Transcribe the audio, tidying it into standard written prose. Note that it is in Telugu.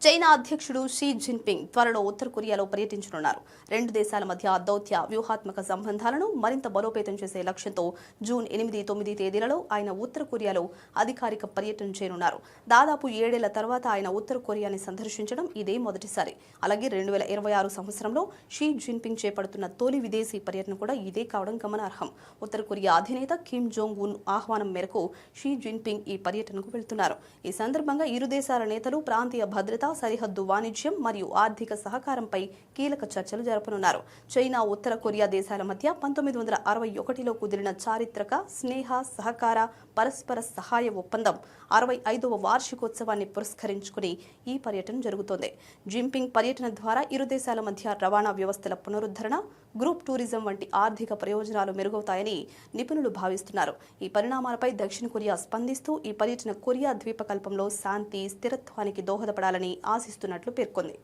చైనా అధ్యక్షుడు షీ జిన్పింగ్ త్వరలో ఉత్తర కొరియాలో పర్యటించనున్నారు. రెండు దేశాల మధ్య దౌత్య వ్యూహాత్మక సంబంధాలను మరింత బలోపేతం చేసే లక్ష్యంతో జూన్ 8, 9 తేదీలలో ఆయన ఉత్తర కొరియాలో అధికారిక పర్యటన చేయనున్నారు. దాదాపు 7 ఏళ్ల తర్వాత ఆయన ఉత్తర కొరియాని సందర్శించడం ఇదే మొదటిసారి. అలాగే 2026 సంవత్సరంలో షీ జిన్పింగ్ చేపడుతున్న తొలి విదేశీ పర్యటన కూడా ఇదే కావడం గమనార్హం. ఉత్తర కొరియా అధినేత కిమ్ జోంగ్ ఉన్ ఆహ్వానం మేరకు షీ జిన్పింగ్ ఈ పర్యటనకు వెళ్తున్నారు. ఈ సందర్భంగా ఇరు దేశాల నేతలు ప్రాంతీయ భద్రత, సరిహద్దు వాణిజ్యం మరియు ఆర్థిక సహకారంపై కీలక చర్చలు జరపనున్నారు. చైనా, ఉత్తర కొరియా దేశాల మధ్య 1961లో కుదిరిన చారిత్రక స్నేహ, సహకార, పరస్పర సహాయ ఒప్పందం 65వ వార్షికోత్సవాన్ని పురస్కరించుకుని ఈ పర్యటన జరుగుతోంది. జిన్పింగ్ పర్యటన ద్వారా ఇరు దేశాల మధ్య రవాణా వ్యవస్థల పునరుద్ధరణ, గ్రూప్ టూరిజం వంటి ఆర్థిక ప్రయోజనాలు మెరుగవుతాయని నిపుణులు భావిస్తున్నారు. ఈ పరిణామాలపై దక్షిణ కొరియా స్పందిస్తూ ఈ పర్యటన కొరియా ద్వీపకల్పంలో శాంతి, స్థిరత్వానికి దోహదపడాలని ఆశిస్తున్నట్లు పేర్కొంది.